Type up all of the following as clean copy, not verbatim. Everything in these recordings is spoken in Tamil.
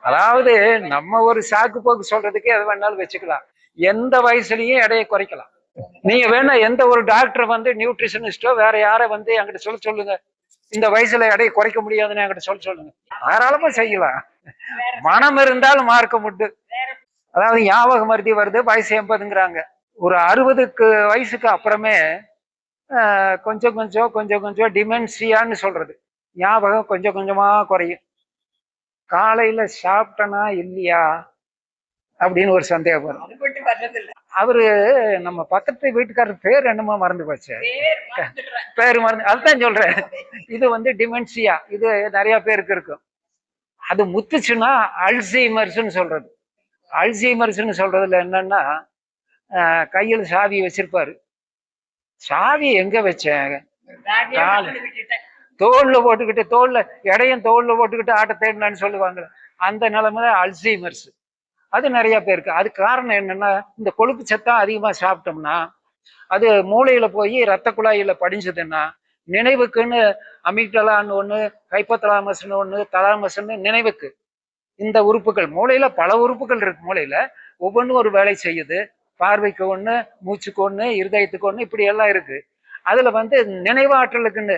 அதாவது நம்ம ஒரு சாக்கு போக்கு சொல்றதுக்கு எது வேணாலும் வச்சுக்கலாம். எந்த வயசுலயும் எடையை குறைக்கலாம். நீங்க வேணா எந்த ஒரு டாக்டர் வந்து நியூட்ரிஷனிஸ்டோ வேற யாரை வந்து என்கிட்ட சொல்லுங்க, இந்த வயசுல எடையை குறைக்க முடியாதுன்னு என்கிட்ட சொல்லுங்க, தாராளமா செய்யலாம். மனம் இருந்தாலும் மார்க்கம் உண்டு. அதாவது ஞாபக மருதி வருது, வயசு 80ங்கிறாங்க. ஒரு 60க்கு வயசுக்கு அப்புறமே கொஞ்சம் டிமென்சியான்னு சொல்றது, ஞாபகம் கொஞ்சம் கொஞ்சமா குறையும். காலையில சாப்பிட்டனா இல்லையா அப்படின்னு ஒரு சந்தேகம் வரும். அவரு நம்ம பக்கத்து வீட்டுக்காரர் பேர் என்னமோ மறந்து போச்சு, பேர் மறந்து, அதுதான் சொல்றேன். இது வந்து டிமென்சியா, இது நிறைய பேருக்கு இருக்கும். அது முத்துச்சுன்னா அல்சைமர்ஸ்ன்னு சொல்றது. அல்சைமர்ஸ்ன்னு சொல்றதுல என்னன்னா, கையில் சாவி வச்சிருப்பாரு, சாவி எங்க வச்சேன், தோல்ல போட்டுக்கிட்டு, தோல்ல எடையும் தோல்ல போட்டுக்கிட்டு ஆட்ட தேடினான்னு சொல்லுவாங்க. அந்த நிலைமை அல்சைமர்ஸ். அது நிறைய பேருக்கு. அது காரணம் என்னன்னா, இந்த கொழுப்பு சத்தம் அதிகமா சாப்பிட்டோம்னா அது மூளையில போய் ரத்த குழாயில படிஞ்சதுன்னா, நினைவுக்குன்னு அமிக்டலான்னு ஒண்ணு, ஹைப்போதலாமஸ்ன்னு ஒண்ணு, தலாமஸ்ன்னு நினைவுக்கு, இந்த உறுப்புகள் மூளையில பல உறுப்புகள் இருக்கு. மூளையில ஒவ்வொன்றும் ஒரு வேலை செய்யுது. பார்வைக்கு ஒண்ணு, மூச்சுக்கு ஒண்ணு, இருதயத்துக்கு ஒண்ணு, இப்படி எல்லாம் இருக்கு. அதுல வந்து நினைவாற்றலுக்குன்னு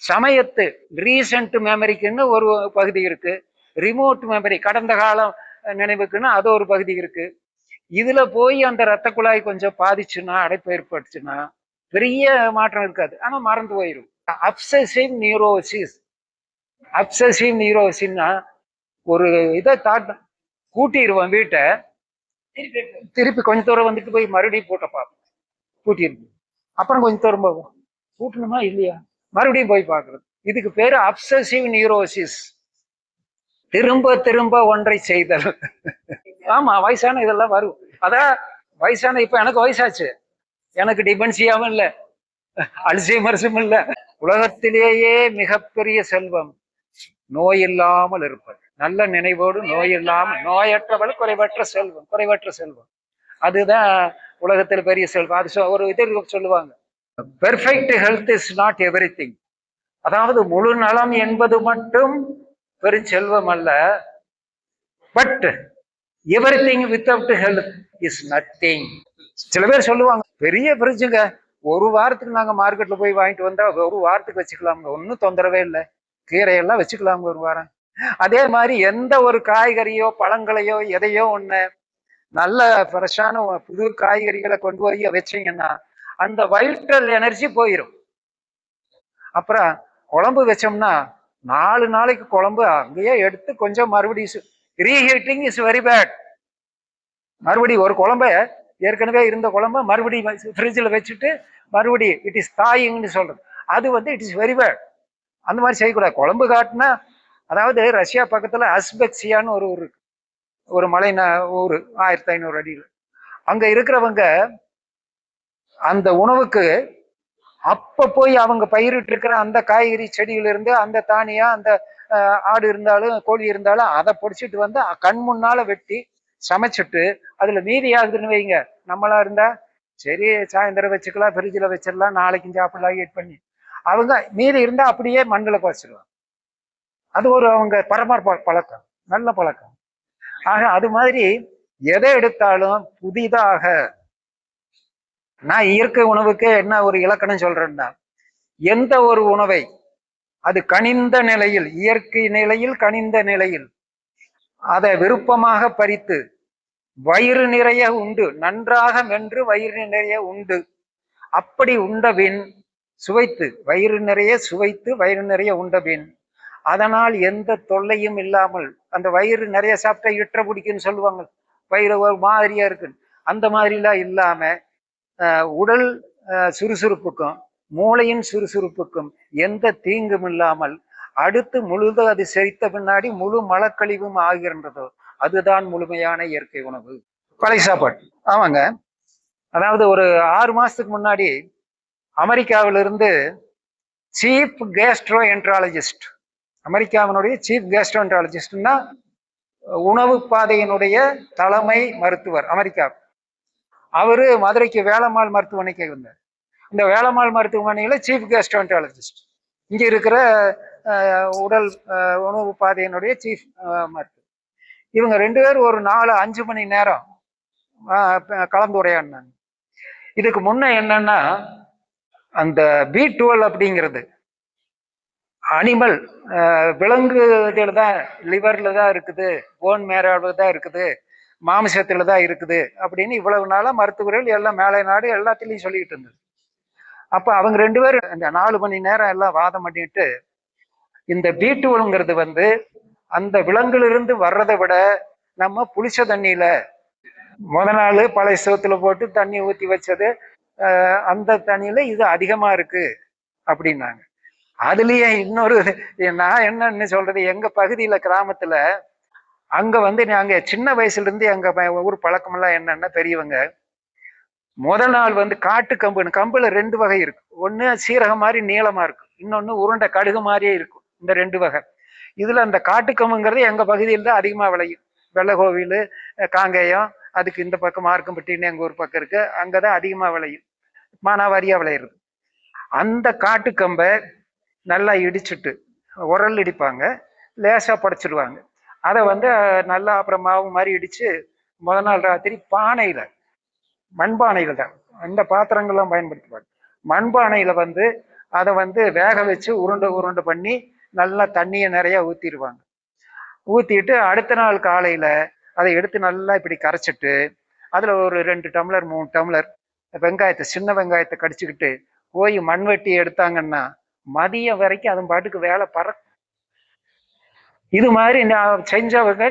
சமயத்து ரீசன்ட் மெமரிக்குன்னு ஒரு பகுதி இருக்கு. ரிமோட் மெமரி கடந்த காலம் நினைவுக்குன்னு அது ஒரு பகுதி இருக்கு. இதுல போய் அந்த ரத்த குழாய் கொஞ்சம் பாதிச்சுன்னா, அடைப்பு ஏற்பட்டுச்சுன்னா பெரிய மாற்றம் இருக்காது, ஆனா மறந்து போயிடும். Obsessive neurosis. அப்சசிவ் நியூரோசிஸ்னா ஒரு இதை கூட்டிடுவோம் வீட்டை, திருப்பி கொஞ்ச தூரம் வந்துட்டு போய் மறுபடியும் பூட்ட பார்ப்போம், பூட்டிருக்கு. அப்புறம் கொஞ்சம் தூரம் போகும், பூட்டணுமா இல்லையா, மறுபடியும் போய் பார்க்கறது. இதுக்கு பேரு அப்சசிவ் நியூரோசிஸ். திரும்ப திரும்ப ஒன்றை செய்தல். ஆமா, வயசான இதெல்லாம் வரும். அதான் வயசான, இப்ப எனக்கு வயசாச்சு, எனக்கு டிமென்சியாவும் இல்லை, அல்சைமர்ஸும் இல்லை. உலகத்திலேயே மிகப்பெரிய செல்வம் நோய் இல்லாமல் இருப்பது. நல்ல நினைவோடு நோய் இல்லாமல், நோயற்றவள் குறைவற்ற செல்வம், குறைவற்ற செல்வம். அதுதான் உலகத்தில் பெரிய செல்வம். அது ஒரு இது சொல்லுவாங்க, perfect health is not everything. அதாவது முழு நலம் என்பது மட்டும் பெருஞ்செல்வம் அல்ல. But everything without health is nothing. சில பேர் சொல்லுவாங்க, பெரிய ஃப்ரிட்ஜுங்க, ஒரு வாரத்துக்கு நாங்க மார்க்கெட்ல போய் வாங்கிட்டு வந்தா ஒரு வாரத்துக்கு வச்சுக்கலாமுங்க, ஒன்றும் தொந்தரவே இல்லை, கீரையெல்லாம் வச்சுக்கலாமுங்க ஒரு வாரம். அதே மாதிரி எந்த ஒரு காய்கறியோ பழங்களையோ எதையோ ஒண்ணு நல்ல ஃப்ரெஷ்ஷான புது காய்கறிகளை கொண்டு போய் வச்சீங்கன்னா அந்த வைட்டல் எனர்ஜி போயிடும். அப்புறம் குழம்பு வச்சோம்னா 4 நாளைக்கு குழம்பு அங்கேயே எடுத்து கொஞ்சம் மறுபடியும் ரீஹீட்டிங் இஸ் வெரி பேட். மறுபடியும் ஒரு குழம்ப, ஏற்கனவே இருந்த குழம்ப மறுபடியும் ஃப்ரிட்ஜில் வச்சுட்டு மறுபடியும் இட் இஸ் தாயிங்னு சொல்றது, அது வந்து இட் இஸ் வெரி பேட். அந்த மாதிரி செய்யக்கூடாது. குழம்பு காட்டினா, அதாவது ரஷ்யா பக்கத்துல அஸ்பெக்சியான்னு ஒரு ஊர் இருக்கு, ஒரு மலை ஊர் 1500 அடியில். அங்க இருக்கிறவங்க அந்த உணவுக்கு அப்ப போய் அவங்க பயிரிட்டு இருக்கிற அந்த காய்கறி செடியிலிருந்து அந்த தானியா, அந்த ஆடு இருந்தாலும் கோழி இருந்தாலும் அதை பொடிச்சிட்டு வந்து கண் முன்னால வெட்டி சமைச்சிட்டு அதுல மீதி ஆகுதுன்னு வைங்க, நம்மளா இருந்தா சரி சாயந்தரம் வச்சுக்கலாம், ஃப்ரிட்ஜில் வச்சிடலாம், நாளைக்கும் சாப்பிடலாம் ஹீட் பண்ணி, அவங்க மீதி இருந்தா அப்படியே மண்ணில் குறைச்சிடலாம். அது ஒரு அவங்க பரம்பரை பழக்கம், நல்ல பழக்கம். ஆக அது மாதிரி எதை எடுத்தாலும் புதிதாக, நான் இயற்கை உணவுக்கு என்ன ஒரு இலக்கணம் சொல்றேன்னா, எந்த ஒரு உணவை அது கனிந்த நிலையில், இயற்கை நிலையில் கனிந்த நிலையில் அதை விருப்பமாக பறித்து வயிறு நிறைய உண்டு, நன்றாக மென்று வயிறு நிறைய உண்டு, அப்படி உண்டபின் சுவைத்து, வயிறு நிறைய சுவைத்து வயிறு நிறைய உண்டபின் அதனால் எந்த தொல்லையும் இல்லாமல், அந்த வயிறு நிறைய சாப்பிட்டா இற்ற பிடிக்குன்னு சொல்லுவாங்க, வயிறு ஒரு மாதிரியா இருக்கு, அந்த மாதிரிலாம் இல்லாம உடல் சுறுசுறுப்புக்கும் மூளையின் சுறுசுறுப்புக்கும் எந்த தீங்கும் இல்லாமல் அடுத்து முழுது அது செரித்த பின்னாடி முழு மலக்கழிவும் ஆகின்றதோ அதுதான் முழுமையான இயற்கை உணவு. பழைய சாப்பாடு. ஆமாங்க, அதாவது ஒரு 6 மாசத்துக்கு முன்னாடி அமெரிக்காவிலிருந்து சீஃப் கேஸ்ட்ரோ என்ட்ராலஜிஸ்ட், அமெரிக்காவினுடைய சீஃப் கேஸ்ட்ரோ என்ட்ராலஜிஸ்ட்னா உணவு பாதையினுடைய தலைமை மருத்துவர் அமெரிக்கா, அவரு மதுரைக்கு வேளம்மாள் மருத்துவமனைக்கு இருந்தார். இந்த வேளம்மாள் மருத்துவமனையில சீஃப் கேஸ்ட்ரோஎன்ட்ராலஜிஸ்ட். இங்க இருக்கிற உடல் உணவு பாதையினுடைய சீஃப் மருத்துவர். இவங்க 2 பேரும் ஒரு 4-5 மணி நேரம் கலந்துரையாடினாங்க. இதுக்கு முன்ன என்னன்னா, அந்த B12 அப்படிங்கிறது அனிமல் விலங்குகள் தான், லிவர்ல தான் இருக்குது, போன் மேரோவில் தான் இருக்குது, மாமிசத்துல தான் இருக்குது அப்படின்னு இவ்வளவு நாளா மருத்துவர்கள் எல்லாம் மேலை நாடு எல்லாத்திலையும் சொல்லிட்டு இருந்தது. அப்ப அவங்க 2 பேரும் இந்த 4 மணி நேரம் எல்லாம் வாதம் பண்ணிட்டு, இந்த B12ங்கிறது வந்து அந்த விலங்குலிருந்து வர்றதை விட நம்ம புளிச்ச தண்ணியில முத நாள் பழைய சோத்துல போட்டு தண்ணி ஊத்தி வச்சது, அந்த தண்ணியில இது அதிகமா இருக்கு அப்படின்னாங்க. அதுலயே இன்னொரு, நான் என்னன்னு சொல்றது, எங்க பகுதியில கிராமத்துல அங்க வந்து நாங்க சின்ன வயசுல இருந்து எங்க ஊர் பழக்கமெல்லாம் என்னன்னா, பெரியவங்க முதல் நாள் வந்து காட்டு கம்புல 2 வகை இருக்கு. ஒண்ணு சீரகம் மாதிரி நீளமா இருக்கும், இன்னொன்னு உருண்டை கடுகு மாதிரியே இருக்கும். இந்த 2 வகை. இதுல அந்த காட்டு கம்புங்கிறது எங்க பகுதியில் தான் அதிகமா விளையும். வெள்ளகோவில், காங்கேயம், அதுக்கு இந்த பக்கம் மார்க்கம்பட்டின்னு எங்க ஊர் பக்கம் இருக்கு, அங்கதான் அதிகமா விளையும், மானாவாரியா விளையிறது. அந்த காட்டு கம்பை நல்லா இடிச்சுட்டு, உரல் இடிப்பாங்க, லேசா படைச்சிடுவாங்க. அதை வந்து நல்லா அப்புறம் மாவு மாதிரி இடிச்சு முதல் நாள் ராத்திரி பானையில, மண்பானைகள் தான் அந்த பாத்திரங்கள்லாம் பயன்படுத்துவாங்க, மண்பானையில வந்து அதை வந்து வேக வச்சு உருண்டை உருண்டை பண்ணி நல்லா தண்ணியை நிறைய ஊத்திடுவாங்க. ஊத்திட்டு அடுத்த நாள் காலையில அதை எடுத்து நல்லா இப்படி கரைச்சிட்டு, அதுல ஒரு 2 டம்ளர் 3 டம்ளர் வெங்காயத்தை, சின்ன வெங்காயத்தை கடிச்சுக்கிட்டு போய் மண்வெட்டி எடுத்தாங்கன்னா மதியம் வரைக்கும் அதன் பாட்டுக்கு வேலை பறக்கும். இது மாதிரி நான் செஞ்சவங்க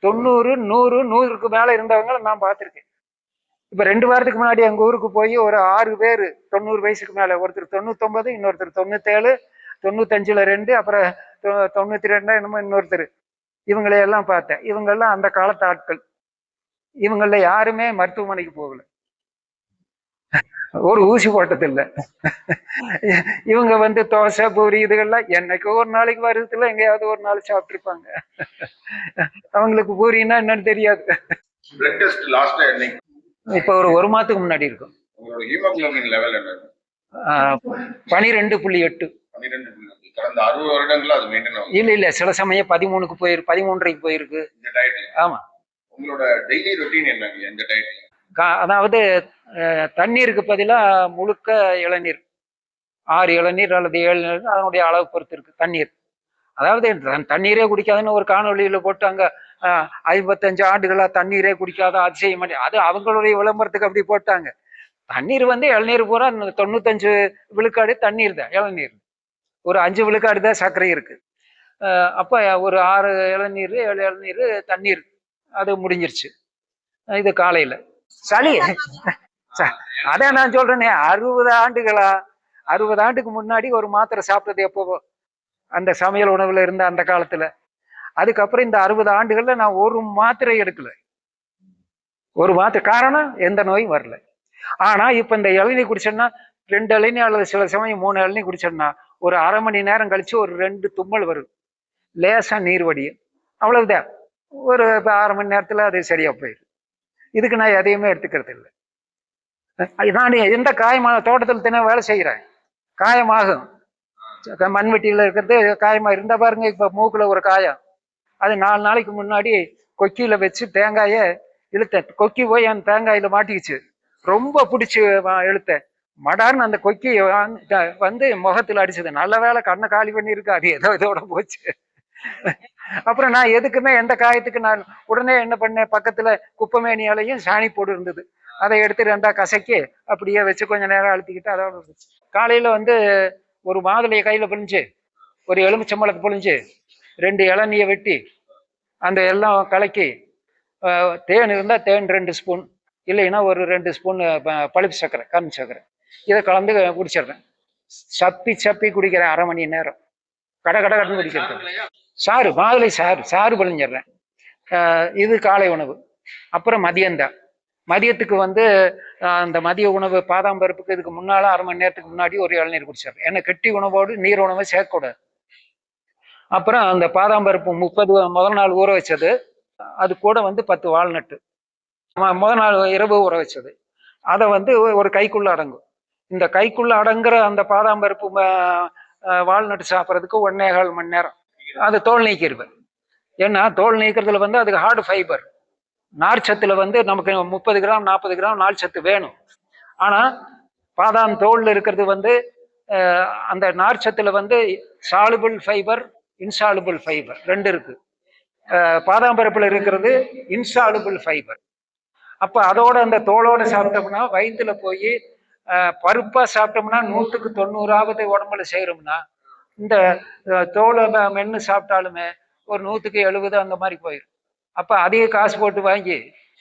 90, 100, 100க்கு மேல இருந்தவங்க நான் பார்த்துருக்கேன். இப்ப 2 வாரத்துக்கு முன்னாடி எங்க ஊருக்கு போய் ஒரு 6 பேர் 90 வயசுக்கு மேல, ஒருத்தர் 99, இன்னொருத்தர் 97, 95ல 2, அப்புறம் 92 என்னமோ இன்னொருத்தர், இவங்களையெல்லாம் பார்த்தேன். இவங்கெல்லாம் அந்த காலத்து ஆட்கள். இவங்கள யாருமே மருத்துவமனைக்கு போகல, ஒரு ஊசி போட்டது இல்லை. இவங்க வந்து தோசை பூரி இதுகள்லாம் என்னைக்கு ஒரு நாளைக்கு வருதுல எங்கேயாவது ஒரு நாள் சாப்பிட்டுருப்பாங்க. அவங்களுக்கு பூரின்னா என்னன்னு தெரியாது. இப்ப ஒரு மாதத்துக்கு முன்னாடி இருக்கும். 12.8. இல்ல இல்ல, சில சமயம் 13க்கு போயிருக்கு, 13.5க்கு போயிருக்கு. ஆமா. உங்களோட டெய்லி ரொட்டீன் என்னங்க இந்த டயட்ல? அதாவது தண்ணீருக்கு பதிலா முழுக்க இளநீர், 6 இளநீர் அல்லது 7 இளநீர், அதனுடைய அளவு பொறுத்து இருக்கு தண்ணீர். அதாவது தண்ணீரே குடிக்காதுன்னு ஒரு காணொலியில போட்டு அங்க 55 ஆண்டுகளா தண்ணீரே குடிக்காத அதிசயம், அது அவங்களுடைய விளம்பரத்துக்கு அப்படி போட்டாங்க. தண்ணீர் வந்து இளநீர் பூரா 95 விழுக்காடு தண்ணீர் தான், இளநீர் ஒரு 5 விழுக்காடு தான் சர்க்கரை இருக்கு. அப்ப ஒரு 6 இளநீர் 7 இளநீர் தண்ணீர், அது முடிஞ்சிருச்சு. இது காலையில. சளி அதான் நான் சொல்றேனே, 60 ஆண்டுகளா, 60 ஆண்டுக்கு முன்னாடி ஒரு மாத்திரை சாப்பிட்டது எப்போவோ, அந்த சமையல் உணவுல இருந்த அந்த காலத்துல. அதுக்கப்புறம் இந்த 60 ஆண்டுகள்ல நான் ஒரு மாத்திரை எடுக்கல, ஒரு மாத்திரை. காரணம், எந்த நோயும் வரல. ஆனா இப்ப இந்த இளநீ குடிச்சோம்னா, 2 இளநீ அல்லது சில சமயம் 3 இளநீ குடிச்சோம்னா ஒரு அரை மணி நேரம் கழிச்சு ஒரு 2 தும்மல் வரும், லேசா நீர் வடியும், அவ்வளவுதான். ஒரு 6 மணி நேரத்துல அது சரியா போயிடும். இதுக்கு நான் எதையுமே எடுத்துக்கிறது இல்லை. நான் எந்த காயமாக தோட்டத்தில் தின வேலை செய்கிறேன், காயமாகும், மண்வெட்டியில இருக்கிறது காயமா இருந்தா பாருங்க. இப்ப மூக்குல ஒரு காயம், அது 4 நாளைக்கு முன்னாடி கொக்கியில வச்சு தேங்காய இழுத்தேன், கொக்கி போய் அந்த தேங்காயில மாட்டிக்கிச்சு, ரொம்ப பிடிச்சி இழுத்தேன், மடார்னு அந்த கொக்கி வந்து முகத்துல அடிச்சது. நல்ல வேலை கண்ணை காலி பண்ணிருக்கு, அது ஏதோ இதோட போச்சு. அப்புறம் நான் எதுக்குமே எந்த காயத்துக்கு நான் உடனே என்ன பண்ணேன், பக்கத்துல குப்பைமேனியாலையும் சாணி போடு இருந்தது, அதை எடுத்து 2ஆ கசக்கி அப்படியே வச்சு கொஞ்ச நேரம் அழுத்திக்கிட்டு அதோட இருந்துச்சு. காலையில வந்து ஒரு மாதுளையை கையில பிழிஞ்சு, ஒரு எலுமிச்சம்பழத்தை பிழிஞ்சு, 2 இளநீயை வெட்டி, அந்த எல்லாம் கலக்கி, தேன் இருந்தா தேன் 2 ஸ்பூன், இல்லைன்னா ஒரு 2 ஸ்பூன் பழுப்பு சர்க்கரை, கரும் சர்க்கரை, இதை கலந்து குடிச்சிடுறேன். சப்பி சப்பி குடிக்கிறேன், அரை மணி நேரம் கடை கட்டுன்னு குடிக்கிறது. சாறு, மாதுளை சாறு, சாறு பிழிஞ்சிடுறேன். இது காலை உணவு. அப்புறம் மதியம்தான். மதியத்துக்கு வந்து அந்த மதிய உணவு பாதாம் பருப்புக்கு இதுக்கு முன்னால அரை மணி நேரத்துக்கு முன்னாடி ஒரு இளநீர் குடிச்சிடுறேன். ஏன்னா கெட்டி உணவோடு நீர் உணவை சேர்க்கக்கூடாது. அப்புறம் அந்த பாதாம் பருப்பு 30 முதல் நாள் ஊற வச்சது, அது கூட வந்து 10 வால்நட்டு முதல் நாள் இரவு ஊற வச்சது, அதை வந்து ஒரு கைக்குள்ள அடங்கும். இந்த கைக்குள்ள அடங்குற அந்த பாதாம் பருப்பு வால்நட் சாப்பிட்றதுக்கு 1.25 மணி நேரம். அது தோல் நீக்கிடுவேன். ஏன்னா தோல் நீக்கிறதுல வந்து அதுக்கு ஹார்டு ஃபைபர். நார்ச்சத்துல வந்து நமக்கு 30 கிராம் 40 கிராம் நார் சத்து வேணும். ஆனா பாதாம் தோல்ல இருக்கிறது வந்து அந்த நார்ச்சத்துல வந்து சாலுபிள் ஃபைபர், இன்சாலுபிள் ஃபைபர் ரெண்டு இருக்கு. பாதாம் பருப்புல இருக்கிறது இன்சாலுபிள் ஃபைபர். அப்ப அதோட அந்த தோலோட சாப்பிட்டோம்னா வயிற்றுல போய் பருப்பா சாப்பிட்டோம்னா 100க்கு 90 உடம்புல செய்யறோம்னா, இந்த தோலை மென்னு சாப்பிட்டாலுமே ஒரு 100க்கு 70 அந்த மாதிரி போயிடும். அப்ப அதிக காசு போட்டு வாங்கி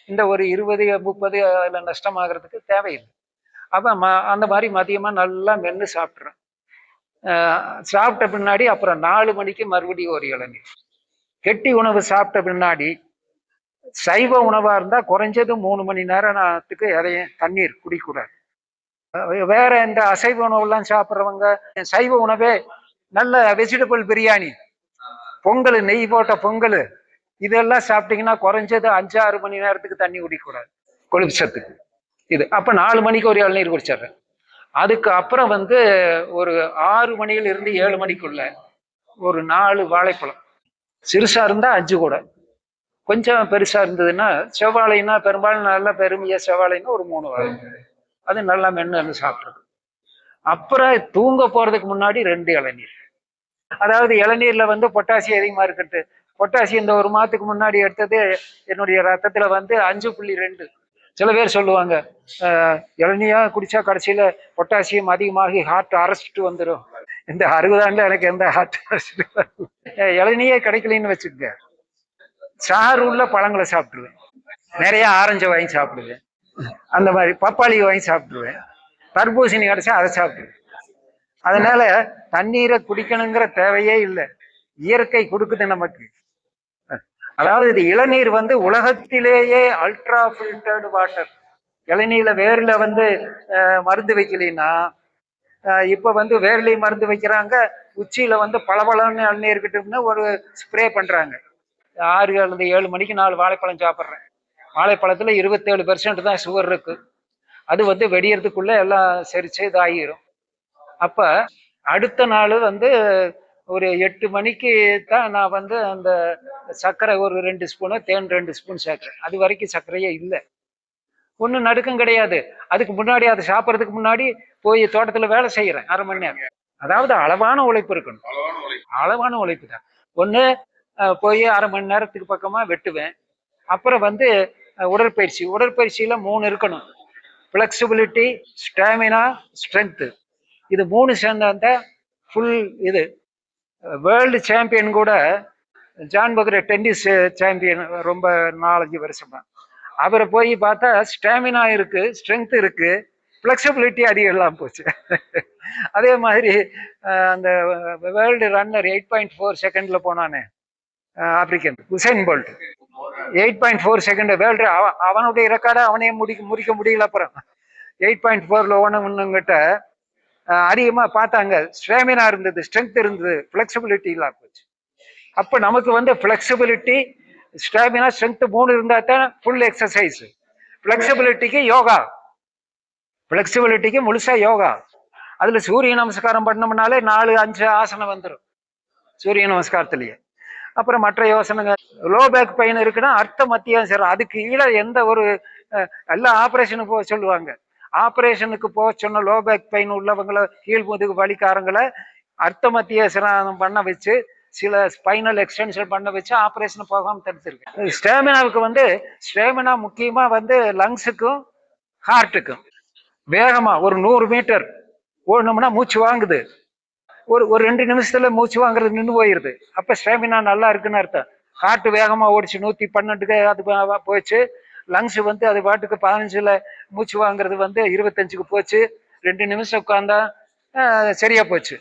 இந்த ஒரு 20 30 அதுல நஷ்டமாகறதுக்கு தேவையில்லை. அப்ப அந்த மாதிரி மதியமா நல்லா மென்னு சாப்பிட்றேன். சாப்பிட்ட பின்னாடி அப்புறம் 4 மணிக்கு மறுபடியும் ஒரு இளநீர். கெட்டி உணவு சாப்பிட்ட பின்னாடி சைவ உணவா இருந்தா குறைஞ்சது 3 மணி நேரத்துக்கு எதையும் தண்ணீர் குடிக்கூடாது. வேற இந்த அசைவ உணவுலாம் சாப்பிட்றவங்க சைவ உணவே நல்ல வெஜிடபிள் பிரியாணி, பொங்கல், நெய் போட்ட பொங்கல், இதெல்லாம் சாப்பிட்டீங்கன்னா குறைஞ்சது 5-6 மணி நேரத்துக்கு தண்ணி குடிக்கூடாது கொழுப்பு சத்துக்கு. இது அப்ப 4 மணிக்கு ஒரு இளநீர் குடிச்சிடுறேன். அதுக்கு அப்புறம் வந்து ஒரு 6 மணியில இருந்து 7 மணிக்குள்ள ஒரு 4 வாழைப்பழம், சிறுசா இருந்தா 5 கூட, கொஞ்சம் பெருசா இருந்ததுன்னா செவ்வாழைன்னா பெரும்பாலும் நல்லா பெருமையா செவ்வாழைன்னா ஒரு 3 வாழை, அது நல்லா மென்னு சாப்பிட்றது. அப்புறம் தூங்க போறதுக்கு முன்னாடி 2 இளநீர். அதாவது இளநீர்ல வந்து பொட்டாசியம் அதிகமா இருக்கட்டு. பொட்டாசியம் இந்த ஒரு மாதத்துக்கு முன்னாடி எடுத்தது என்னுடைய ரத்தத்துல வந்து 5.2. சில பேர் சொல்லுவாங்க இளநியா குடிச்சா கடைசியில பொட்டாசியம் அதிகமாகி ஹார்ட் அரெஸ்ட் வந்துடும். இந்த 60 ஆண்டுல எனக்கு எந்த ஹார்ட் அரெஸ்ட் இளநியே கிடைக்கலன்னு வச்சுக்க, சாறு உள்ள பழங்களை சாப்பிட்டுருவேன். நிறைய ஆரஞ்சு வாங்கி சாப்பிடுவேன், அந்த மாதிரி பப்பாளி வாங்கி சாப்பிட்டுருவேன், தர்பூசணி கிடைச்சா அதை சாப்பிடுவேன். அதனால தண்ணீரை குடிக்கணுங்கிற தேவையே இல்லை, இயற்கை கொடுக்குது நமக்கு. அதாவது இது இளநீர் வந்து உலகத்திலேயே அல்ட்ரா ஃபில்டர்டு வாட்டர். இளநீர்ல வேர்ல வந்து மருந்து வைக்கலைன்னா, இப்ப வந்து வேர்லையும் மருந்து வைக்கிறாங்க, உச்சியில வந்து பளபளன்னு இளநீர் கிட்டோம்னா ஒரு ஸ்ப்ரே பண்றாங்க. 6 அல்லது 7 மணிக்கு 4 வாழைப்பழம் சாப்பிட்றேன். வாழைப்பழத்துல 27% தான் சுகர் இருக்கு. அது வந்து வெடியறதுக்குள்ள எல்லாம் செரிச்சு இதாகிரும். அப்ப அடுத்த நாள் வந்து ஒரு 8 மணிக்கு தான் நான் வந்து அந்த சர்க்கரை ஒரு 2 ஸ்பூனு, தேன் 2 ஸ்பூன் சேர்க்கிறேன். அது வரைக்கும் சர்க்கரையே இல்லை, ஒன்றும் நடுக்கம் கிடையாது. அதுக்கு முன்னாடி அதை சாப்பிட்றதுக்கு முன்னாடி போய் தோட்டத்துல வேலை செய்யறேன் 1/2 மணி நேரம். அதாவது அளவான உழைப்பு இருக்கணும், அளவான உழைப்பு தான். ஒன்று போய் 1/2 மணி நேரத்துக்கு பக்கமா வெட்டுவேன். அப்புறம் வந்து உடற்பயிற்சியில 3 இருக்கணும்: ஃபிளெக்சிபிலிட்டி, ஸ்டாமினா, ஸ்ட்ரென்த். இது 3 சேர்ந்த ஃபுல் இது. வேர்ல்டு சாம்பியன் கூட ஜான் பக்ரே, டென்னிஸ் சாம்பியன், ரொம்ப 4-5 வருஷமா, அவரை போய் பார்த்தா ஸ்டாமினா இருக்கு, ஸ்ட்ரென்த் இருக்கு, ஃபிளெக்சிபிலிட்டி அதிகம் எல்லாம் போச்சு. அதே மாதிரி அந்த வேர்ல்டு ரன்னர் 8.4 செகண்ட்ல போனானே African Usain Bolt, 8.4 second world, அவனுடைய ரெக்கார்டை அவனே முடிக்க முடியல. அப்புறம் 8.4ல ஒண்ணுங்கிட்ட அதிகமா பார்த்தாங்க. ஸ்டாமினா இருந்தது, ஸ்ட்ரென்த் இருந்தது, ஃபிளெக்சிபிலிட்டி இல்லாம போச்சு. அப்ப நமக்கு வந்து ஃபிளெக்சிபிலிட்டி, ஸ்டாமினா, ஸ்ட்ரென்த் 3 இருந்தா தான் ஃபுல் எக்ஸசைஸ். ஃபிளெக்சிபிலிட்டிக்கு யோகா, ஃபிளெக்சிபிலிட்டிக்கு முழுசா யோகா. அதுல சூரிய நமஸ்காரம் பண்ணோம்னாலே 4-5 ஆசனம் வந்துடும் சூரிய நமஸ்காரத்திலேயே. அப்புறம் மற்ற யோசனைங்க, லோ பேக் பெயின் இருக்குன்னா அர்த்த மத்தியாசனம், அதுக்கு கீழே எந்த ஒரு எல்லாம் ஆப்ரேஷனுக்கு போக சொல்லுவாங்க. ஆப்ரேஷனுக்கு போக சொன்ன லோ பேக் பெயின் உள்ளவங்களை, கீழ் முதுகு வலிக்காரங்களை அர்த்த மத்தியாசனம் பண்ண வச்சு, சில ஸ்பைனல் எக்ஸ்டென்ஷன் பண்ண வச்சு ஆப்ரேஷன் போகாம தடுத்துருக்கு. ஸ்டாமினாவுக்கு வந்து ஸ்டாமினா முக்கியமா வந்து லங்ஸுக்கும் ஹார்ட்டுக்கும். வேகமா ஒரு 100 மீட்டர் ஓடணும்னா மூச்சு வாங்குது, ஒரு 2 நிமிஷத்துல மூச்சு வாங்குறது நின்று போயிருது. அப்ப ஸ்டாமினா நல்லா இருக்குன்னு அர்த்தம். ஹார்ட் வேகமா ஓடிச்சு 112க்கு அது போச்சு. லங்ஸ் வந்து அது பாட்டுக்கு 15ல மூச்சு வாங்குறது வந்து 25க்கு போச்சு. 2 நிமிஷம் உட்கார்ந்தா சரியா போச்சு.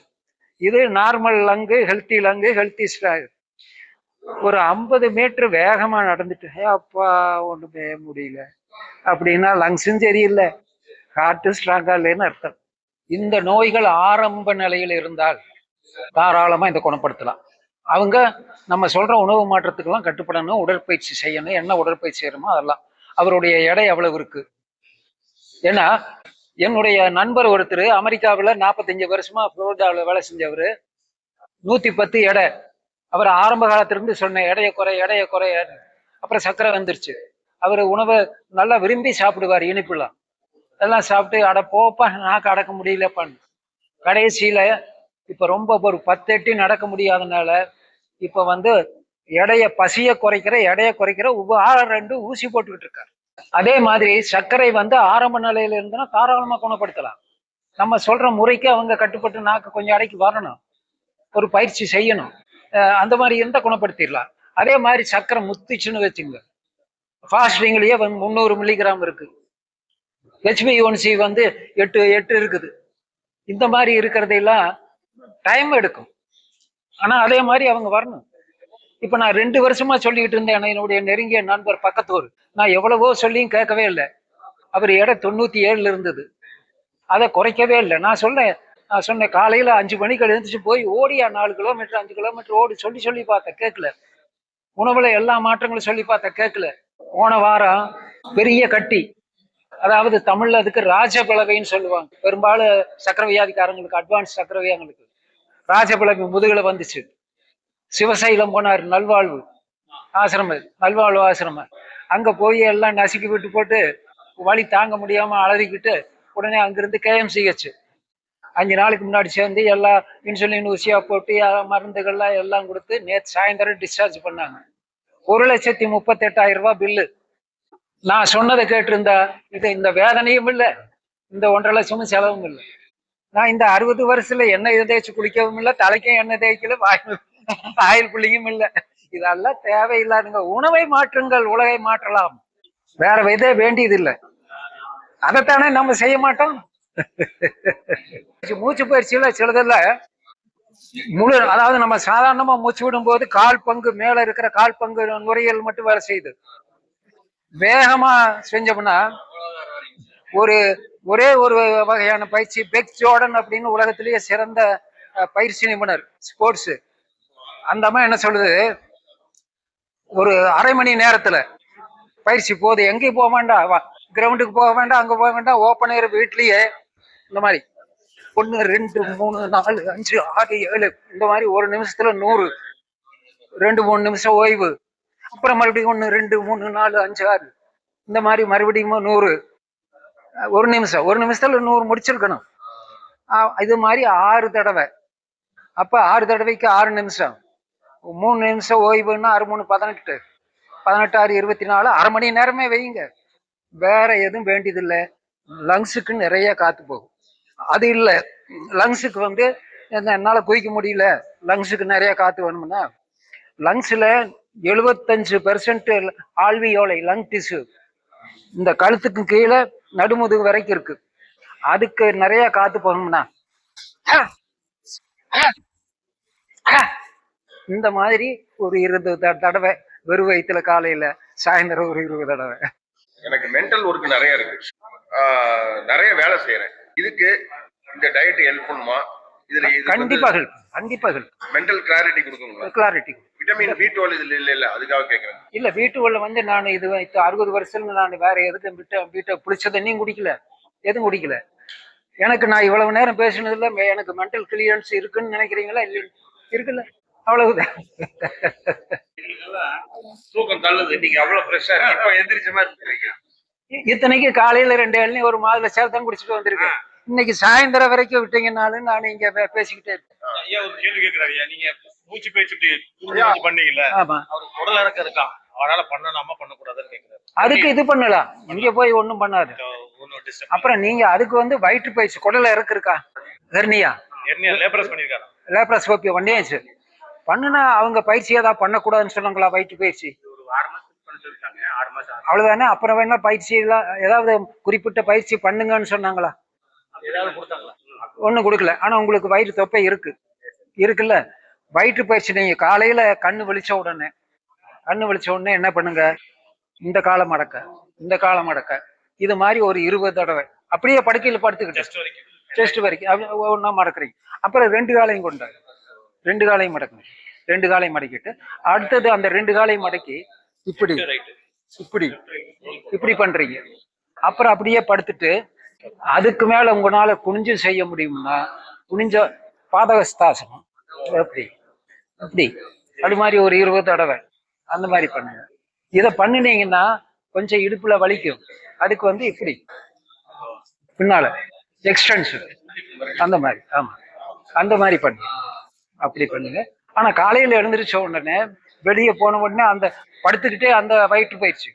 இது நார்மல் லங்கு, ஹெல்த்தி லங்கு, ஹெல்த்தி ஸ்டாக். ஒரு 50 மீட்டர் வேகமா நடந்துட்டு அப்பா ஒண்ணுமே முடியல அப்படின்னா லங்ஸும் சரியில்லை, ஹார்ட் ஸ்ட்ராங்கா இல்லைன்னு அர்த்தம். இந்த நோய்கள் ஆரம்ப நிலையில் இருந்தால் தாராளமா இதை குணப்படுத்தலாம். அவங்க நம்ம சொல்ற உணவு மாற்றத்துக்கெல்லாம் கட்டுப்படணும், உடற்பயிற்சி செய்யணும். என்ன உடற்பயிற்சி செய்யணுமோ அதெல்லாம். அவருடைய எடை அவ்வளவு இருக்கு. ஏன்னா என்னுடைய நண்பர் ஒருத்தர் அமெரிக்காவில் 45 வருஷமா புளோரிடாவில் வேலை செஞ்சவர், 110 எடை. அவர் ஆரம்ப காலத்திலிருந்து சொன்ன எடையை குறை எடையை குறை. அப்புறம் சர்க்கரை வந்துருச்சு. அவர் உணவை நல்லா விரும்பி சாப்பிடுவார், இனிப்புலாம் எல்லாம் சாப்பிட்டு அட போப்பா நாக்கு அடக்க முடியலப்பான்னு. கடைசியில இப்ப ரொம்ப ஒரு 10 எட்டி நடக்க முடியாதனால இப்ப வந்து பசிய குறைக்கிற எடையை குறைக்கிற வாரம் 2 ஊசி போட்டுக்கிட்டு இருக்காரு. அதே மாதிரி சர்க்கரை வந்து ஆரம்ப நிலையில இருந்துன்னா தாராளமா குணப்படுத்தலாம். நம்ம சொல்ற முறைக்கு அவங்க கட்டுப்பட்டு நாக்கு கொஞ்சம் அடைக்கி வரணும், ஒரு பயிற்சி செய்யணும். அந்த மாதிரி இருந்தா குணப்படுத்திடலாம். அதே மாதிரி சர்க்கரை முத்துச்சுன்னு வச்சுங்க, ஃபாஸ்டிங்லயே 300 மில்லிகிராம் இருக்கு, HbA1c வந்து 8 இருக்குது. இந்த மாதிரி இருக்கிறதெல்லாம் டைம் எடுக்கும். ஆனா அதே மாதிரி அவங்க வரணும். இப்ப நான் 2 வருஷமா சொல்லிக்கிட்டு இருந்தேன், என்னுடைய நெருங்கிய நண்பர் பக்கத்தூர், நான் எவ்வளவோ சொல்லியும் கேட்கவே இல்லை. அவர் எடை 97 இருந்தது, அதை குறைக்கவே இல்லை. நான் சொன்னேன் காலையில 5 மணிக்கு எழுந்துச்சு போய் ஓடியா 4 கிலோமீட்டர் 5 கிலோமீட்டர் ஓடி சொல்லி பார்த்தேன், கேட்கல. உணவுல எல்லா மாற்றங்களும் சொல்லி பார்த்தேன், கேட்கல. போன வாரம் பெரிய கட்டி, அதாவது தமிழ்ல அதுக்கு ராஜபிளவைன்னு சொல்லுவாங்க, பெரும்பாலும் சக்கரை வியாதிக்காரங்களுக்கு, அட்வான்ஸ் சக்கரை வியாதிகளுக்கு ராஜபிளவை முதுகுல வந்துச்சு. சிவசைலம் போனார், நல்வாழ்வு ஆசிரமம். அங்க போய் எல்லாம் நசுக்கி விட்டு போட்டு வழி தாங்க முடியாம அலறிக்கிட்டு உடனே அங்கிருந்து KMCH 5 நாளைக்கு முன்னாடி சேர்ந்து எல்லா இன்சுலின் ஊசியா போட்டு மருந்துகள்லாம் எல்லாம் கொடுத்து நேற்று சாயந்தரம் டிஸ்சார்ஜ் பண்ணாங்க. 1,38,000 ரூபாய் பில்லு. நான் சொன்னதை கேட்டிருந்தா இந்த வேதனையும் இல்லை, இந்த 1.5 லட்சமும் செலவும் இல்லை. நான் இந்த 60 வருஷத்துல எண்ணெய் தேய்ச்சி குளிக்கவும் இல்லை, தலைக்கும் எண்ணெய் தேய்க்கல, ஆயில் புள்ளியும் இல்லை. இதெல்லாம் தேவையில்லாதுங்க. உணவை மாற்றுங்கள், உலகை மாற்றலாம். வேற விதை வேண்டியது இல்லை. அதைத்தானே நம்ம செய்ய மாட்டோம். மூச்சு பயிற்சியில சிலதில்ல அதாவது நம்ம சாதாரணமா மூச்சு விடும் போது கால் பங்கு மேல இருக்கிற கால் பங்கு நுரையீரல் மட்டும் வேலை செய்யுது. வேகமா செஞ்சோம்னா ஒரே ஒரு வகையான பயிற்சி, பெக் ஜோர்டன் அப்படின்னு உலகத்திலேயே சிறந்த பயிற்சி நிபுணர் ஸ்போர்ட்ஸ், அந்த அம்மா என்ன சொல்லுது, ஒரு அரை மணி நேரத்துல பயிற்சி போது, எங்கேயும் போக வேண்டாம், கிரவுண்டுக்கு போக வேண்டாம், அங்க போக வேண்டாம், ஓப்பன் ஏர் வீட்லயே இந்த மாதிரி 1 2 3 4 5 6 7 இந்த மாதிரி 1 நிமிஷத்துல 100, 2-3 நிமிஷம் ஓய்வு, அப்புறம் மறுபடியும் 1 2 3 4 5 6 இந்த மாதிரி மறுபடியும் 100, 1 நிமிஷத்துல 100 முடிச்சிருக்கணும். இது மாதிரி 6 தடவை. அப்ப 6 தடவைக்கு 6 நிமிஷம், 3 நிமிஷம் ஓய்வுன்னா 6 3 18, 18 6 24, அரை மணி நேரமே வைங்க. வேற எதுவும் வேண்டியதில்லை. லங்ஸுக்கு நிறைய காத்து போகும். அது இல்லை, லங்ஸுக்கு வந்து என்னால குதிக்க முடியல, லங்ஸுக்கு நிறைய காத்து வேணும்னா, லங்ஸ்ல 75% ஆல்வியோலை லங் டிஷ்யூ இந்த கழுத்துக்கு கீழே நடுமுதுகு வரைக்கும் இருக்கு. அதுக்கு நிறைய காத்து போகணும்னா இந்த மாதிரி ஒரு 20 தடவை வெறும் வயிற்றுல காலையில சாயந்தரம் ஒரு 20 தடவை. எனக்கு மென்டல் ஒர்க் நிறைய இருக்கு, நிறைய வேலை செய்யறேன். இதுக்கு இந்த டயட் ஹெல்ப் பண்ணுமா? இதுல கண்டிப்பா மென்டல் கிளாரிட்டி கொடுக்குங்களா? கிளாரிட்டி. விட்டமின் B12 இதுல இல்ல, அதுக்காக கேட்கறேன். இல்ல, B12 வந்து நான் இது 60 வருஷத்துல நான் வேற எதுக்கு வீட்டை புளிச்ச தண்ணியும் குடிக்கல, எதுவும் குடிக்கல. எனக்கு நான் இவ்வளவு நேரம் பேசினதுல எனக்கு மென்டல் கிளியரன்ஸ் இருக்குன்னு நினைக்கிறீங்களா? இல்ல, இருக்குல்ல, அவ்வளவுதான். தூக்கம் தள்ளுது, நீங்க அவ்வளவு ஃப்ரெஷ்ஷா இப்ப எந்திரிச்ச மாதிரி இருக்கீங்க. இத்தனைக்கு காலையில 2 இளநீ ஒரு மாதுளை சேர்த்தான் குடிச்சிட்டு வந்திருக்கேன். இன்னைக்கு சாயந்தரம் வரைக்கும் விட்டீங்கன்னாலும் நான் இங்க பேசிக்கிட்டே இருக்கேன். ஐயா ஒரு கேள்வி கேட்கிறாரு, நீங்க மூச்சு பயிற்சி பண்ணீங்கல்ல, அவருக்கு குடல் இறக்கம் இருக்கா, அவரால பண்ணலாமா பண்ணக்கூடாதுன்னு கேட்கிறாரு. அதுக்கு இது பண்ணலாம், இங்க போய் ஒண்ணும் பண்ணாது. அப்புறம் நீங்க அதுக்கு வந்து வயிற்று பயிற்சி, குடல இறக்கு இருக்கா, ஹெர்னியா லேப்ரஸ்கோபி பண்ணியாச்சு, பண்ணுனா அவங்க பயிற்சி ஏதாவது பண்ணக்கூடாதுன்னு சொன்னாங்களா? வயிற்று பயிற்சி அவ்வளவுதானே. அப்புறம் வேணா பயிற்சி எல்லாம் ஏதாவது குறிப்பிட்ட பயிற்சி பண்ணுங்கன்னு சொன்னாங்களா? ஒண்ணும் கொடுக்கல. ஆனா உங்களுக்கு வயிறு தொப்பை இருக்குல்ல, வயிற்று பயிற்சி நீங்க காலையில கண்ணு விழிச்ச உடனே என்ன பண்ணுங்க, இந்த காலம் மடக்க இது மாதிரி ஒரு 20 தடவை அப்படியே படுக்கையில படுத்துக்கிட்டு செஸ்ட் வரைக்கும் ஒன்னா மடக்குறீங்க. அப்புறம் 2 காலையும் கொண்டாங்க, 2 காலையும் மடக்குங்க, 2 காலையும் மடக்கிட்டு அடுத்தது அந்த 2 காலையும் மடக்கி இப்படி பண்றீங்க. அப்புறம் அப்படியே படுத்துட்டு அதுக்கு மேல உங்களால குனிஞ்சு செய்ய முடியும்னா குனிஞ்ச பாதகஸ்தாசனம் எப்படி இப்படி அது மாதிரி ஒரு 20 தடவை அந்த மாதிரி பண்ணுங்க. இதை பண்ணினீங்கன்னா கொஞ்சம் இடுப்புல வலிக்கும். அதுக்கு வந்து இப்படி பின்னால எக்ஸ்டென்ஷன் அந்த மாதிரி. ஆமா, அந்த மாதிரி பண்ணுங்க. அப்படி பண்ணுங்க. ஆனா காலையில எழுந்திரிச்ச உடனே வெளியே போன உடனே அந்த படுத்துக்கிட்டே அந்த வயிற்று பயிற்சி.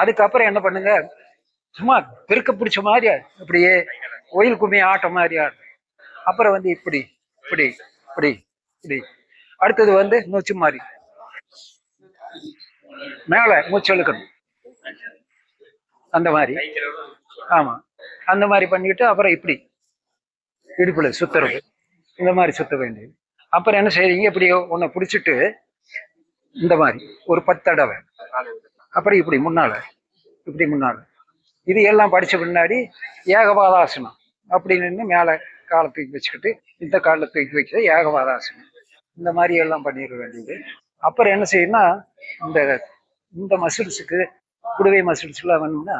அதுக்கப்புறம் என்ன பண்ணுங்க, சும்மா பெருக்க பிடிச்ச மாதிரி இப்படியே ஒயில் கும்மி ஆட்ட மாதிரி ஆடும். அப்புறம் வந்து இப்படி இப்படி இப்படி இப்படி. அடுத்தது வந்து மூச்சு மாதிரி மேல மூச்சு இழுக்கணும் அந்த மாதிரி. ஆமா, அந்த மாதிரி பண்ணிட்டு அப்புறம் இப்படி இடுப்புல சுத்துறது இந்த மாதிரி சுத்த வேண்டியது. அப்புறம் என்ன செய்றீங்க, இப்படி உன்னை பிடிச்சிட்டு இந்த மாதிரி ஒரு 10 தடவை. அப்புறம் இப்படி முன்னால இப்படி முன்னால. இது எல்லாம் படிச்ச பின்னாடி ஏகபாதாசனம் அப்படின்னு மேல காலை தூக்கி வச்சுக்கிட்டு இந்த காலில் தூக்கி வச்சு ஏகபாதாசனம் இந்த மாதிரி எல்லாம் பண்ணிட வேண்டியது. அப்புறம் என்ன செய்யணும்னா இந்த இந்த மசில்ஸுக்கு குடுவை மசில்ஸ்லாம் வேணும்னா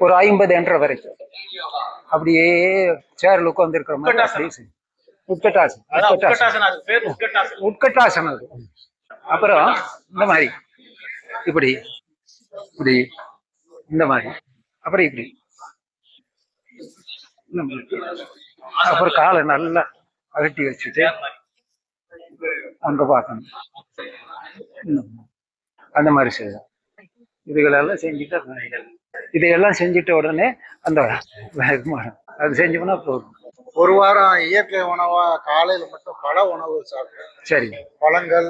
ஒரு 50 என்ற வரைக்கும் அப்படியே சேர்ல உட்கார்ந்து இருக்கிற மாதிரி அப்படியே செய்யும். உட்கட்டாசனம் அது. அப்புறம் இந்த மாதிரி இப்படி இப்படி இந்த மாதிரி. அப்புறம் இப்படி அப்புறம் காலை நல்லா அகட்டி வச்சுட்டு அங்க பார்க்கணும். அந்த மாதிரி செய்யலாம். இதுகளெல்லாம் செஞ்சுட்டு இதையெல்லாம் செஞ்சுட்ட உடனே அந்த அது செஞ்சோம்னா போதும். ஒரு வாரம் இயற்கை உணவா காலையில மட்டும் பழ உணவு சாப்பிட்டேன். சரி. பழங்கள்,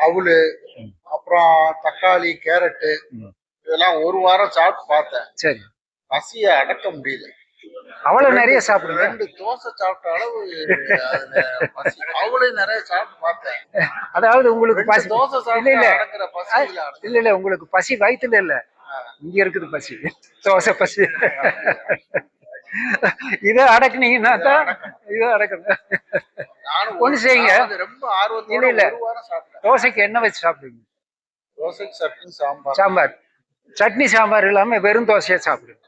அவுளு, அப்புறம் தக்காளி, கேரட்டு இதெல்லாம் ஒரு வாரம் சாப்பிட்டு பார்த்தேன். சரி. பசிய அடக்க முடியல. அவ்வளவு நிறைய சாப்பிடுங்க. 2 தோசை சாப்பிட்ட அளவு அவுளை நிறைய சாப்பிட்டு பார்த்தேன். அதாவது உங்களுக்கு பசி தோசை இல்ல இல்ல உங்களுக்கு பசி வயிற்றுல இல்ல, இங்க இருக்குது பசி, தோசை பசி. இதை அடக்குனீங்கன்னா தான் இதை அடக்கணும். ஒண்ணு செய்யுங்க, ரொம்ப ஆர்வத்தோட இல்ல ஒரு வாரம் சாப்பிட்டேன். தோசைக்கு என்ன வச்சு சாப்பிடுங்க? தோசைக்கு சட்னி, சாம்பார். சாம்பார். சட்னி சாம்பார் இல்லாம வெறும் தோசையை சாப்பிடுங்க.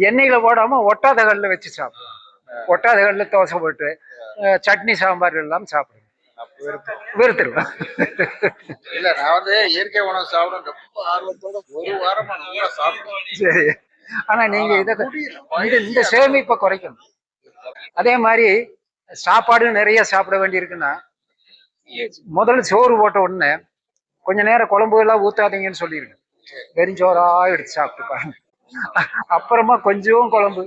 எண்ணெயில போடாம ஒட்டாத கல்ல வச்சு சாப்பிடுங்க. ஒட்டாத கல்ல தோசை போட்டு சட்னி சாம்பார் இல்லாம சாப்பிடுங்க. வெறுத்துருவேன். இல்ல, நான் வந்து இயற்கை உணவு சாப்பிட ரொம்ப ஆர்வத்தோட ஒரு வாரமா நல்லா சாப்பிட்டேன். சரி. ஆனா நீங்க இந்த சேமிப்பை குறைக்கணும். அதே மாதிரி சாப்பாடு நிறைய சாப்பிட வேண்டியிருக்குன்னா முதல்ல சோறு போட்ட உடனே கொஞ்ச நேரம் குழம்பு எல்லாம் ஊத்தாதீங்கன்னு சொல்லிருங்க. வெறிஞ்சோரா எடுத்து சாப்பிட்டு பாருங்க. அப்புறமா கொஞ்சம் குழம்பு,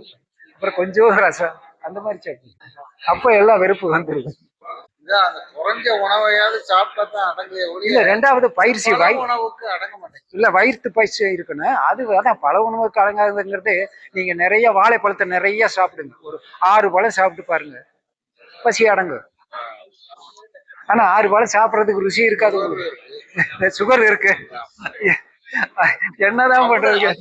அப்புறம் கொஞ்சம் ரசம், அந்த மாதிரி சட்னி. அப்ப எல்லாம் வெறுப்பு வந்துருது. அந்த குறைஞ்ச உணவையாவது சாப்பிட்டா தான் அடங்கு. இல்ல, 2வது பயிற்சி உணவுக்கு அடங்க மாட்டேங்குது. இல்ல, வயிற்று பயிற்சி இருக்குன்னு அது அதான் பல உணவுக்கு அடங்காதுங்கிறது. நீங்க நிறைய வாழைப்பழத்தை நிறைய சாப்பிடுங்க. ஒரு 6 பழம் சாப்பிட்டு பாருங்க, பசி அடங்கு. ஆனா 6 பழம் சாப்பிட்றதுக்கு ருசி இருக்காது. சுகர் இருக்கு, என்னதான் பண்றது?